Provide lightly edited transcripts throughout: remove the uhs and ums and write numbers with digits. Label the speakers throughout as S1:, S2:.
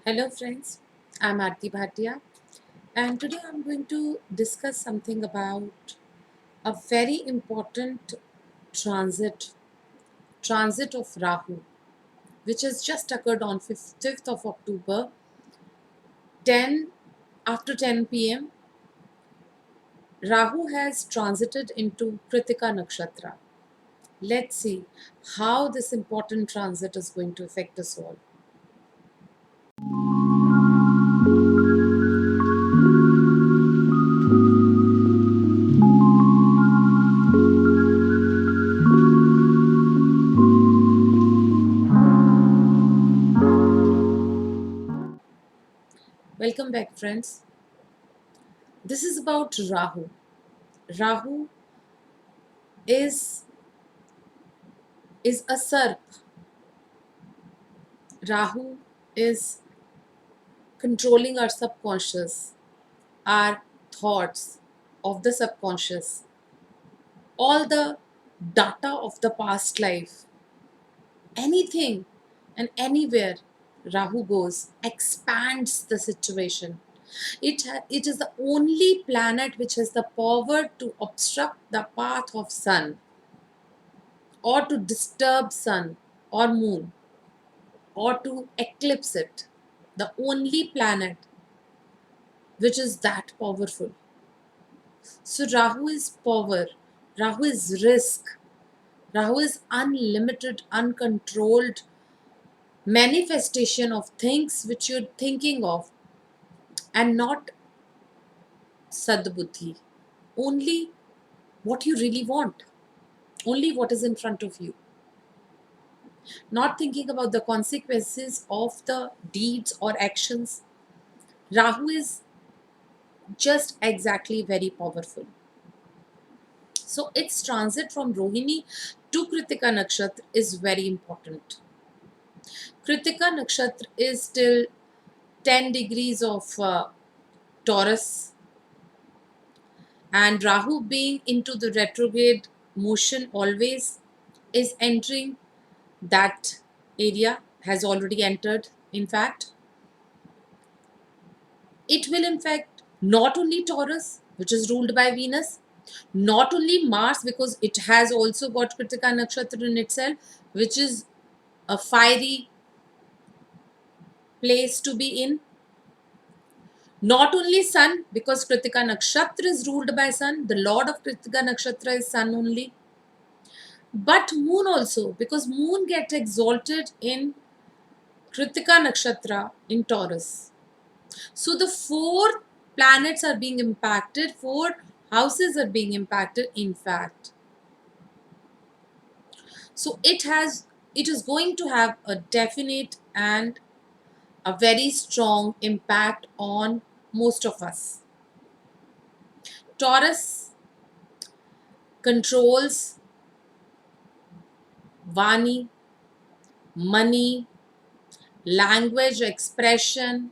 S1: Hello friends, I'm Aarti Bhatia and today I'm going to discuss something about a very important transit of Rahu, which has just occurred on 5th of October, 10 after 10 p.m. Rahu has transited into Kritika Nakshatra. Let's see how this important transit is going to affect us all. Welcome back, friends. This is about Rahu. Rahu is a Sarp. Rahu is controlling our subconscious, our thoughts of the subconscious, all the data of the past life, anything and anywhere Rahu goes expands the situation. It is the only planet which has the power to obstruct the path of sun or to disturb sun or moon or to eclipse it. The only planet which is that powerful. So Rahu is power, Rahu is risk, Rahu is unlimited, uncontrolled manifestation of things which you're thinking of and not sadbuddhi. Only what you really want, only what is in front of you. Not thinking about the consequences of the deeds or actions. Rahu is just exactly very powerful. So its transit from Rohini to Kritika Nakshatra is very important. Kritika Nakshatra is till 10 degrees of Taurus, and Rahu being into the retrograde motion always is entering that area, has already entered. In fact, it will infect not only Taurus, which is ruled by Venus, not only Mars, because it has also got Kritika Nakshatra in itself, which is a fiery place to be in. Not only Sun, because Kritika Nakshatra is ruled by Sun, the Lord of Kritika Nakshatra is Sun only, but Moon also, because Moon gets exalted in Kritika Nakshatra in Taurus. So the four planets are being impacted, four houses are being impacted, in fact. So it is going to have a definite and a very strong impact on most of us. Taurus controls Vani, money, language, expression,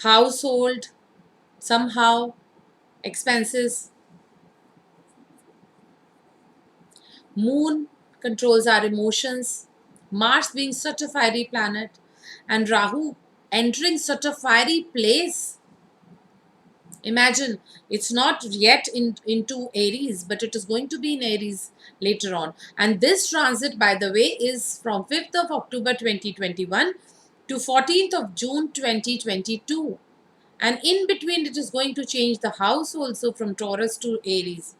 S1: household, somehow, expenses. Moon controls our emotions. Mars being such a fiery planet, and Rahu entering such a fiery place. Imagine, it's not yet into Aries, but it is going to be in Aries later on. And this transit, by the way, is from 5th of October 2021 to 14th of June 2022. And in between, it is going to change the house also from Taurus to Aries,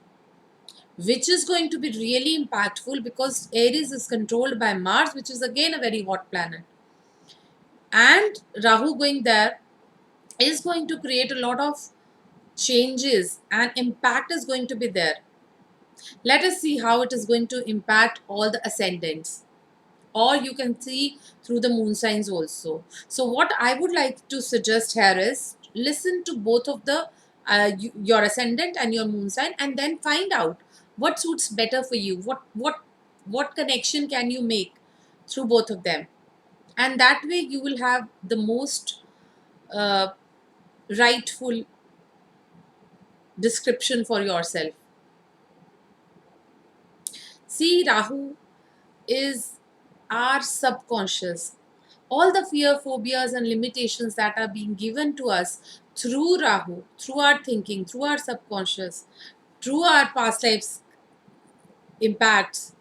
S1: which is going to be really impactful because Aries is controlled by Mars, which is again a very hot planet. And Rahu going there is going to create a lot of changes and impact is going to be there. Let us see how it is going to impact all the ascendants, or you can see through the moon signs also. So what I would like to suggest here is listen to both of the your ascendant and your moon sign, and then find out what suits better for you, what connection can you make through both of them, and that way you will have the most uh, rightful description for yourself. See, Rahu is our subconscious. all the fear, phobias, and limitations that are being given to us through Rahu, through our thinking, through our subconscious, through our past lives impacts,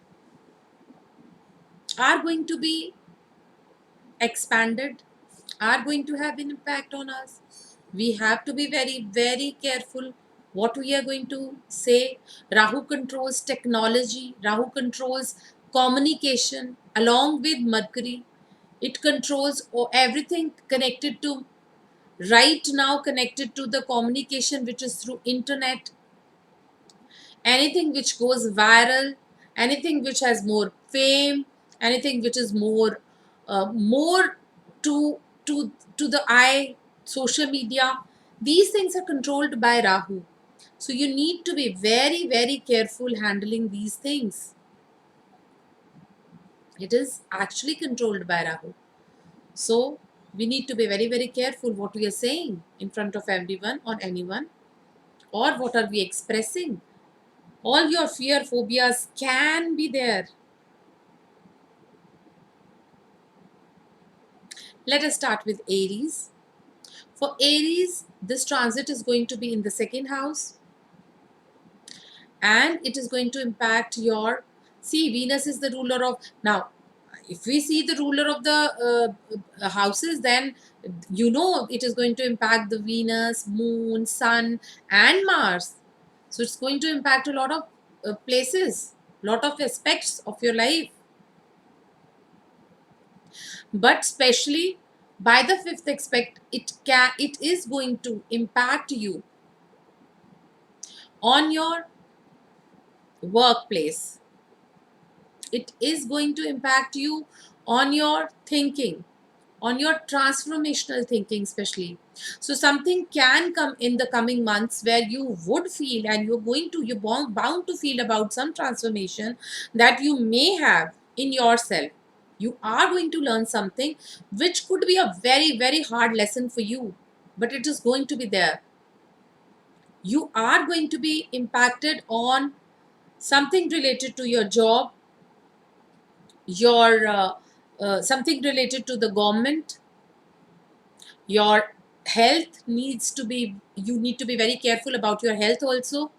S1: are going to be expanded, are going to have an impact on us. We have to be very, very careful what we are going to say. Rahu controls technology, Rahu controls communication along with Mercury. It controls everything connected to, right now connected to the communication which is through internet, anything which goes viral, anything which has more fame, anything which is more to to the eye, social media, these things are controlled by Rahu. So you need to be very, very careful handling these things. It is actually controlled by Rahu. So we need to be very, very careful what we are saying in front of everyone or anyone, or what are we expressing. All your fear, phobias can be there. Let us start with Aries. For Aries, this transit is going to be in the second house, and it is going to impact your, see, Venus is the ruler of, now if we see the ruler of the houses, then it is going to impact the Venus, Moon, Sun, and Mars. So it's going to impact a lot of places, lot of aspects of your life. But especially by the fifth aspect, it is going to impact you on your workplace. It is going to impact you on your thinking, on your transformational thinking especially. So something can come in the coming months where you would feel, and you're bound to feel about some transformation that you may have in yourself. You are going to learn something which could be a very, very hard lesson for you, but it is going to be there. You are going to be impacted on something related to your job, your something related to the government, your health needs to be, you need to be very careful about your health also.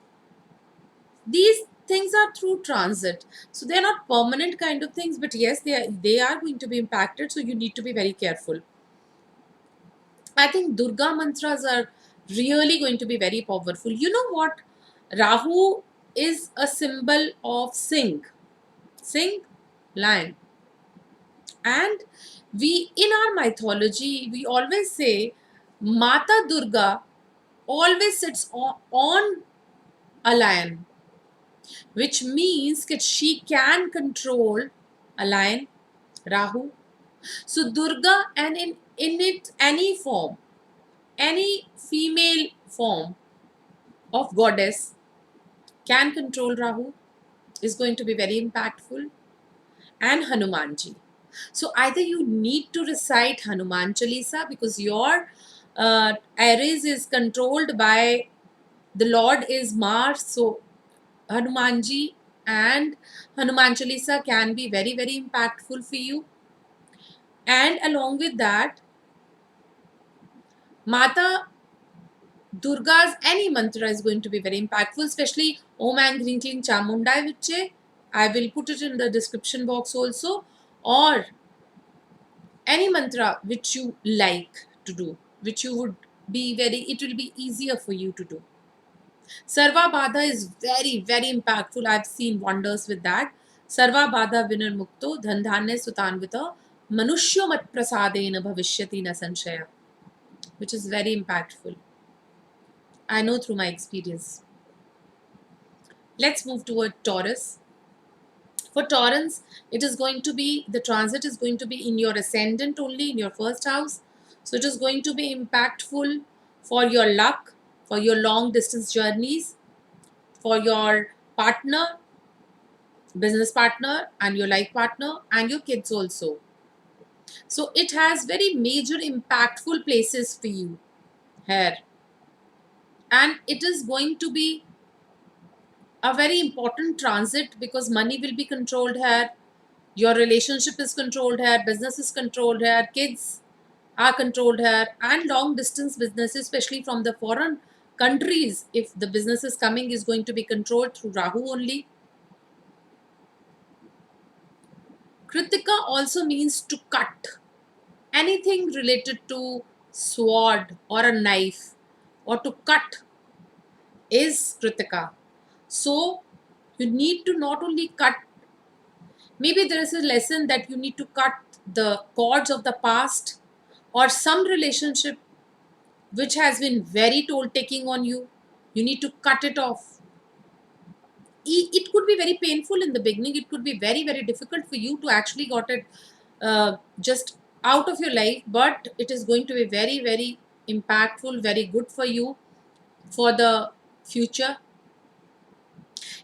S1: These things are through transit, so they're not permanent kind of things, but yes, they are going to be impacted, so you need to be very careful. I think Durga mantras are really going to be very powerful. You know what, Rahu is a symbol of sing, lion. And we, in our mythology, we always say Mata Durga always sits on a lion, which means that she can control a lion, Rahu. So Durga, and in it any form, any female form of goddess can control Rahu, is going to be very impactful. And Hanumanji. So either you need to recite Hanuman Chalisa because your Aries is controlled by, the Lord is Mars. So Hanumanji and Hanuman Chalisa can be very, very impactful for you. And along with that, Mata Durga's any mantra is going to be very impactful, especially Om Angling Kling Chamundai Viche. I will put it in the description box also. Or any mantra which you like to do, which you would be very, it will be easier for you to do. Sarva Badha is very, very impactful. I've seen wonders with that. Sarva Badha Vinirmukto Dhandhane Sutanvita Manushyo Mat Prasadena Bhavishyati Na Sanshaya, which is very impactful. I know through my experience. Let's move toward Taurus. For Taurus, it is going to be, the transit is going to be in your ascendant only, in your first house. So it is going to be impactful for your luck, for your long distance journeys, for your partner, business partner, and your life partner, and your kids also. So it has very major impactful places for you here. And it is going to be a very important transit because money will be controlled here. Your relationship is controlled here, business is controlled here, kids are controlled here, and long distance business, especially from the foreign countries, if the business is coming, is going to be controlled through Rahu only. Kritika also means to cut. Anything related to sword or a knife or to cut is Kritika. So you need to not only cut, maybe there is a lesson that you need to cut the cords of the past or some relationship which has been very toll taking on you. You need to cut it off. It could be very painful in the beginning. It could be very, very difficult for you to actually got it just out of your life, but it is going to be very, very impactful, very good for you for the future.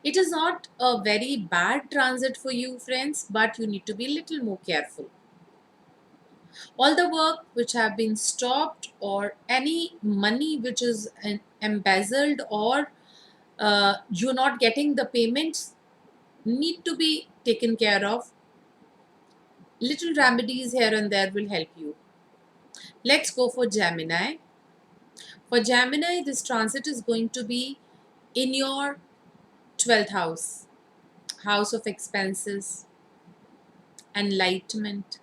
S1: It is not a very bad transit for you, friends, but you need to be a little more careful. All the work which have been stopped or any money which is embezzled or you're not getting the payments need to be taken care of. Little remedies here and there will help you. Let's go for Gemini. For Gemini, this transit is going to be in your 12th house, house of expenses, enlightenment,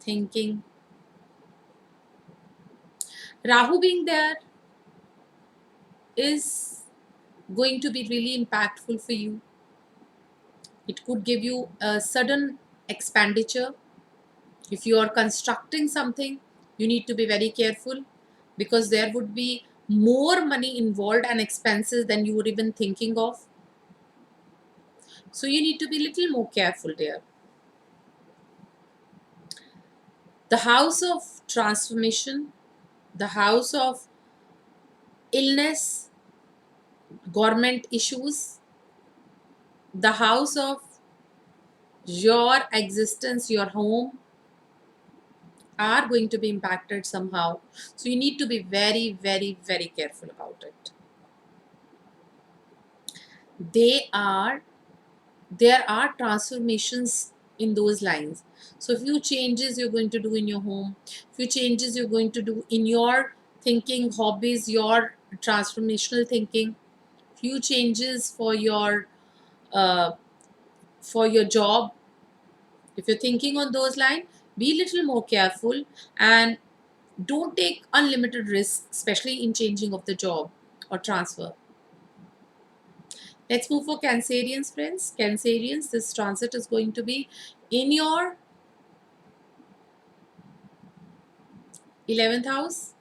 S1: thinking. Rahu being there is going to be really impactful for you. It could give you a sudden expenditure. If you are constructing something, you need to be very careful because there would be more money involved and expenses than you were even thinking of. So you need to be a little more careful there. The house of transformation, the house of illness, government issues, the house of your existence, your home, are going to be impacted somehow. So you need to be very, very, very careful about it. They are there are transformations in those lines. So few changes you're going to do in your home, few changes you're going to do in your thinking, hobbies, your transformational thinking, few changes uh, for your job. If you're thinking on those lines, be a little more careful and don't take unlimited risks, especially in changing of the job or transfer. Let's move for Cancerians, friends. Cancerians, this transit is going to be in your 11th house,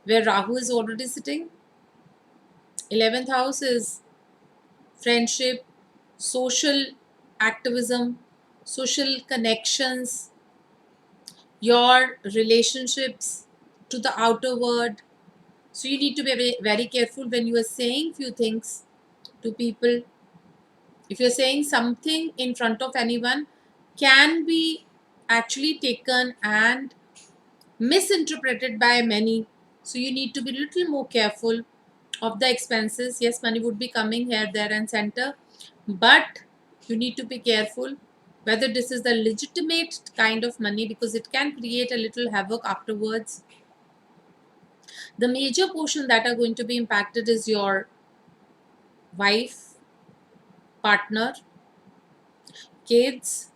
S1: where Rahu is already sitting. 11th house is friendship, social activism, social connections, your relationships to the outer world. So you need to be very careful when you are saying few things to people. If you're saying something in front of anyone, can be actually taken and misinterpreted by many. So you need to be a little more careful of the expenses. Yes, money would be coming here, there, and center, but you need to be careful whether this is the legitimate kind of money because it can create a little havoc afterwards. The major portion that are going to be impacted is your wife, partner, kids,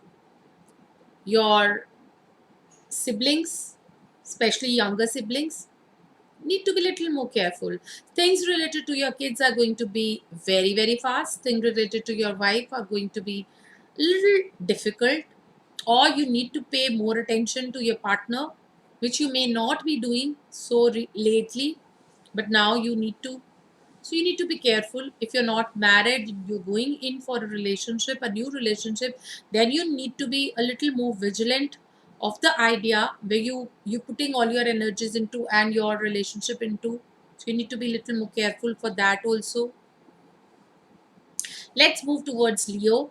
S1: your siblings, especially younger siblings. Need to be a little more careful. Things related to your kids are going to be very, very fast. Things related to your wife are going to be a little difficult, or you need to pay more attention to your partner, which you may not be doing so lately, but now you need to. So you need to be careful. If you're not married, you're going in for a relationship, a new relationship, then you need to be a little more vigilant of the idea where you putting all your energies into and your relationship into. So you need to be a little more careful for that also. Let's move towards Leo.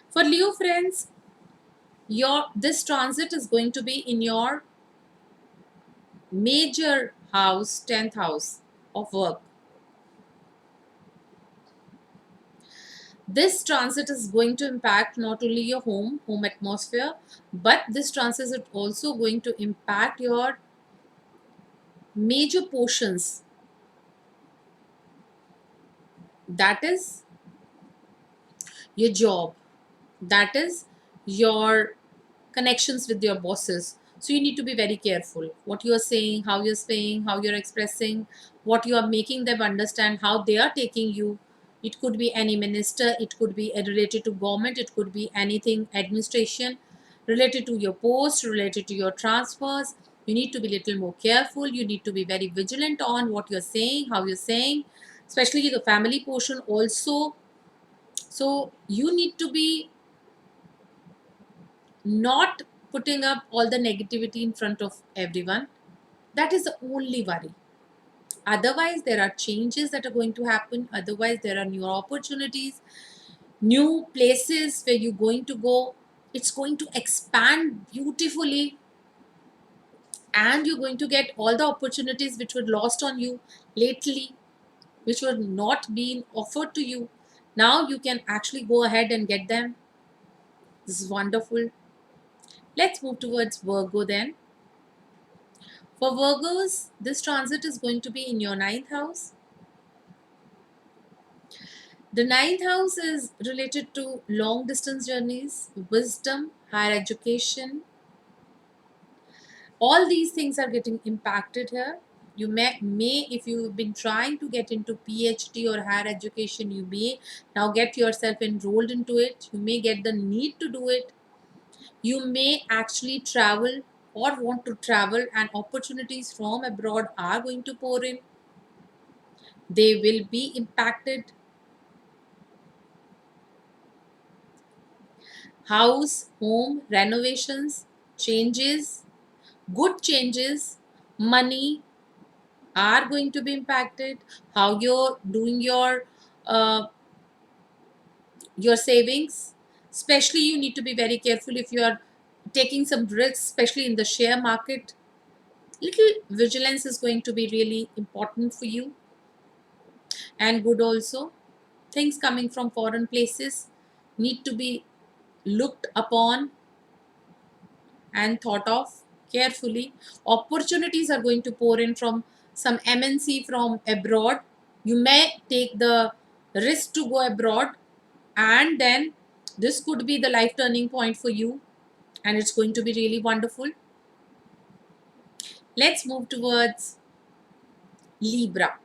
S1: For Leo friends, your this transit is going to be in your major house, 10th house of work. This transit is going to impact not only your home atmosphere, but this transit is also going to impact your major portions, that is your job, that is your connections with your bosses. So you need to be very careful what you are saying, how you're saying, how you're expressing, what you are making them understand, how they are taking you. It could be any minister, it could be related to government, it could be anything administration, related to your post, related to your transfers. You need to be little more careful, you need to be very vigilant on what you're saying, how you're saying, especially the family portion also. So you need to be not putting up all the negativity in front of everyone. That is the only worry. Otherwise, there are changes that are going to happen. Otherwise, there are new opportunities, new places where you're going to go. It's going to expand beautifully, and you're going to get all the opportunities which were lost on you lately, which were not being offered to you. Now you can actually go ahead and get them. This is wonderful. Let's move towards Virgo then. For Virgos, this transit is going to be in your ninth house. The ninth house is related to long distance journeys, wisdom, higher education. All these things are getting impacted here. You may if you've been trying to get into PhD or higher education, you may now get yourself enrolled into it. You may get the need to do it. You may actually travel or want to travel, and opportunities from abroad are going to pour in. They will be impacted. House, home, renovations, changes, good changes, money are going to be impacted. How you're doing uh, your savings, especially you need to be very careful if you are taking some risks, especially in the share market. Little vigilance is going to be really important for you, and good also. Things coming from foreign places need to be looked upon and thought of carefully. Opportunities are going to pour in from some MNC from abroad. You may take the risk to go abroad, and then this could be the life turning point for you, and it's going to be really wonderful. Let's move towards Libra.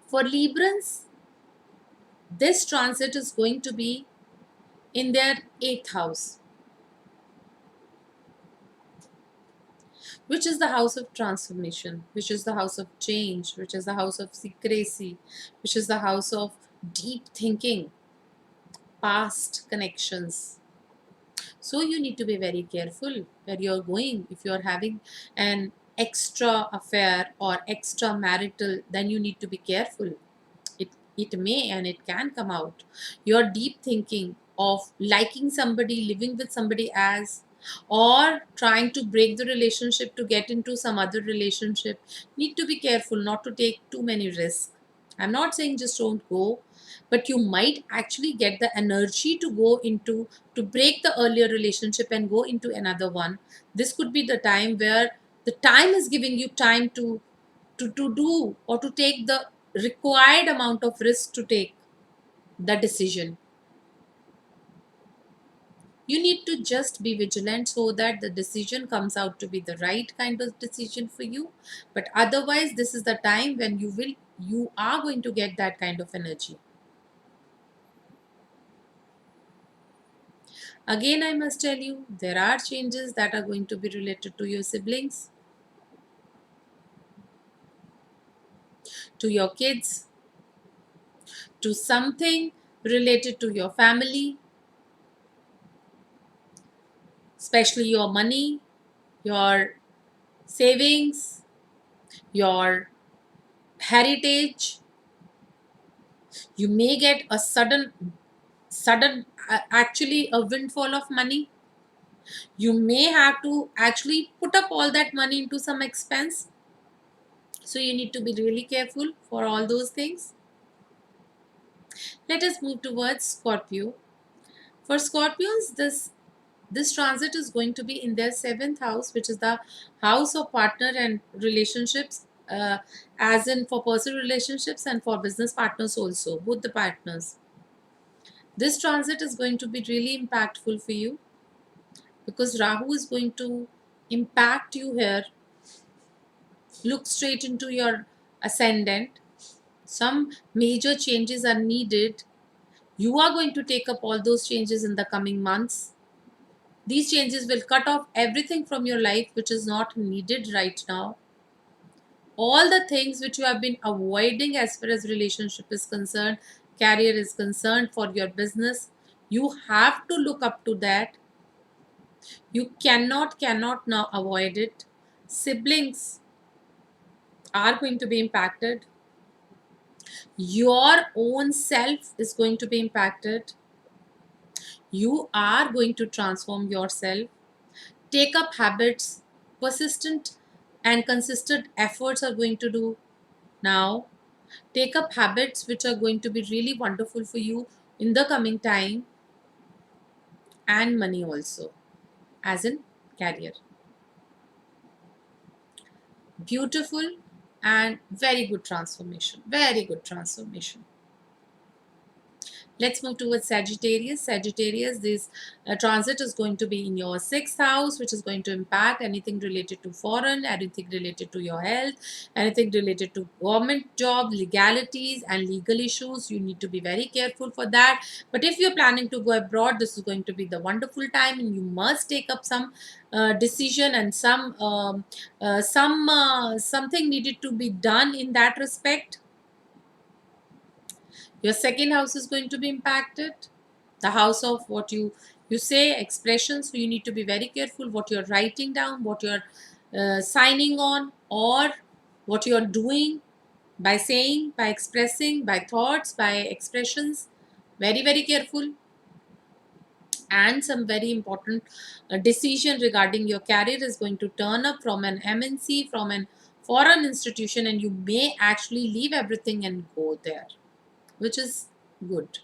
S1: For Librans, this transit is going to be in their eighth house, which is the house of transformation, which is the house of change, which is the house of secrecy, which is the house of deep thinking, past connections. So you need to be very careful where you're going. If you're having an extra affair or extra marital, then you need to be careful. It may and it can come out. Your deep thinking of liking somebody, living with somebody as, or trying to break the relationship to get into some other relationship, need to be careful not to take too many risks. I'm not saying just don't go, but you might actually get the energy to go into, to break the earlier relationship and go into another one. This could be the time where the time is giving you time to do or to take the required amount of risk to take the decision. You need to just be vigilant so that the decision comes out to be the right kind of decision for you. But otherwise, this is the time when you are going to get that kind of energy. Again, I must tell you, there are changes that are going to be related to your siblings, to your kids, to something related to your family, especially your money, your savings, your heritage. You may get a sudden actually a windfall of money. You may have to actually put up all that money into some expense. So you need to be really careful for all those things. Let us move towards Scorpio. For Scorpions, this transit is going to be in their seventh house, which is the house of partner and relationships, as in for personal relationships and for business partners also, both the partners. This transit is going to be really impactful for you because Rahu is going to impact you here. Look straight into your ascendant. Some major changes are needed. You are going to take up all those changes in the coming months. These changes will cut off everything from your life which is not needed right now. All the things which you have been avoiding as far as relationship is concerned, career is concerned, for your business, you have to look up to that. You cannot now avoid it. Siblings are going to be impacted. Your own self is going to be impacted. You are going to transform yourself. Take up habits. Persistent and consistent efforts are going to do now. Take up habits which are going to be really wonderful for you in the coming time, and money also, as in career. Beautiful and very good transformation. Very good transformation. Let's move towards Sagittarius. Sagittarius, this transit is going to be in your sixth house, which is going to impact anything related to foreign, anything related to your health, anything related to government job, legalities, and legal issues. You need to be very careful for that. But if you're planning to go abroad, this is going to be the wonderful time, and you must take up some decision and something needed to be done in that respect. Your second house is going to be impacted, the house of what you say, expressions. So you need to be very careful what you're writing down, what you're signing on, or what you're doing, by saying, by expressing, by thoughts, by expressions. Very, very careful. And some very important decision regarding your career is going to turn up from an MNC, from an foreign institution, and you may actually leave everything and go there, which is good.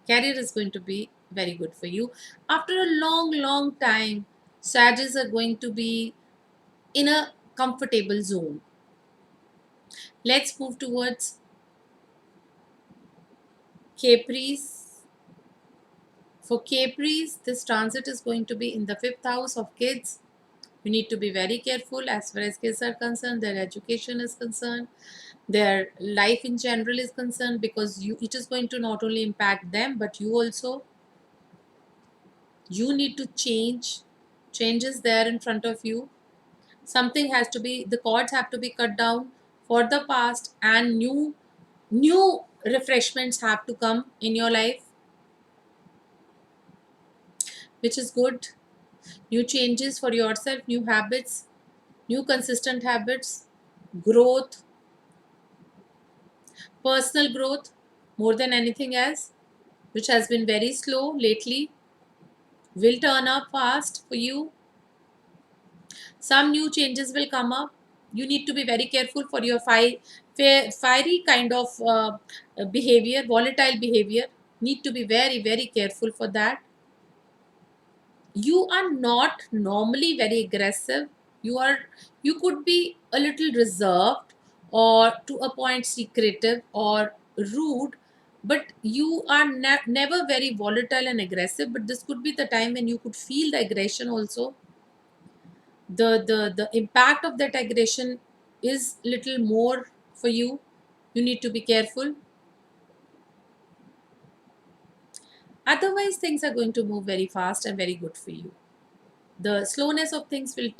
S1: Career is going to be very good for you. After a long time, Sagittarius are going to be in a comfortable zone. Let's move towards Caprice. For Caprice, this transit is going to be in the fifth house of kids. You need to be very careful as far as kids are concerned, their education is concerned, their life in general is concerned, because it is going to not only impact them but you also. You need to changes there in front of you. Something has to be, the cords have to be cut down for the past, and new refreshments have to come in your life, which is good. New changes for yourself, new habits, new consistent habits, growth, personal growth, more than anything else, which has been very slow lately, will turn up fast for you. Some new changes will come up. You need to be very careful for your fiery kind of behavior, volatile behavior. Need to be very, very careful for that. You are not normally very aggressive. You could be a little reserved, or to a point secretive or rude, but you are never very volatile and aggressive. But this could be the time when you could feel the aggression also. The impact of that aggression is little more for you. You need to be careful. Otherwise things are going to move very fast and very good for you. The slowness of things will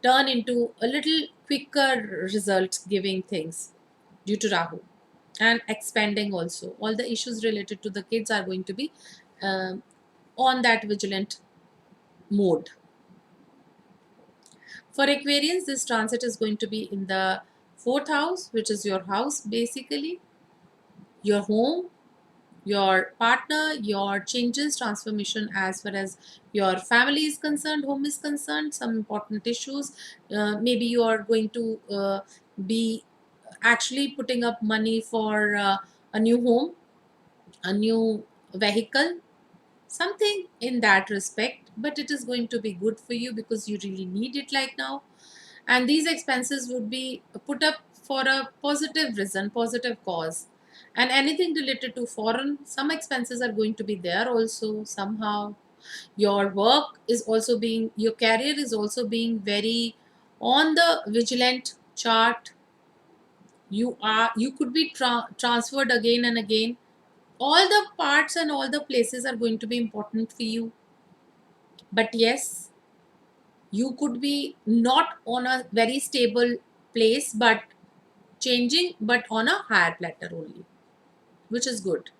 S1: turn into a little quicker result giving things due to Rahu, and expanding also. All the issues related to the kids are going to be um, on that vigilant mode. For Aquarians, this transit is going to be in the fourth house, which is your house, basically your home, your partner, your changes, transformation as far as your family is concerned, home is concerned, some important issues. Maybe you are going to be actually putting up money for a new home, a new vehicle, something in that respect. But it is going to be good for you because you really need it like now. And these expenses would be put up for a positive reason, positive cause. And anything related to foreign, some expenses are going to be there also somehow. Your work is also being, your career is also being very on the vigilant chart. You could be transferred again and again. All the parts and all the places are going to be important for you. But yes, you could be not on a very stable place, but changing, but on a higher platter only, which is good.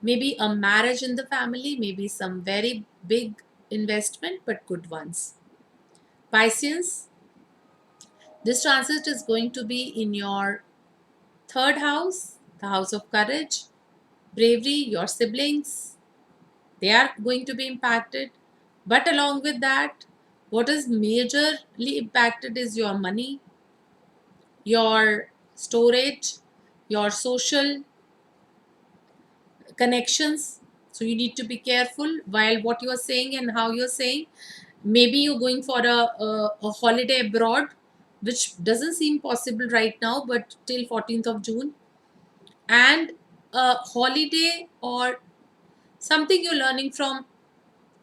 S1: Maybe a marriage in the family, maybe some very big investment, but good ones. Pisces, this transit is going to be in your third house, the house of courage, bravery, your siblings, they are going to be impacted. But along with that, what is majorly impacted is your money, your storage, your social connections. So you need to be careful while what you are saying and how you're saying. Maybe you're going for a holiday abroad, which doesn't seem possible right now, but till 14th of June. And a holiday or something you're learning from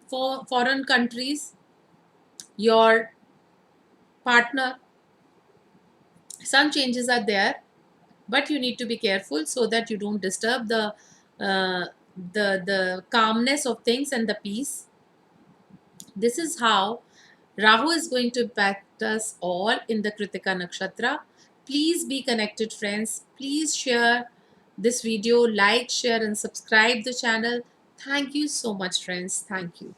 S1: for foreign countries, your partner, some changes are there, but you need to be careful so that you don't disturb uh, the calmness of things and the peace. This is how Rahu is going to impact us all in the Kritika Nakshatra. Please be connected, friends. Please share this video, like, share, and subscribe the channel. Thank you so much, friends. Thank you.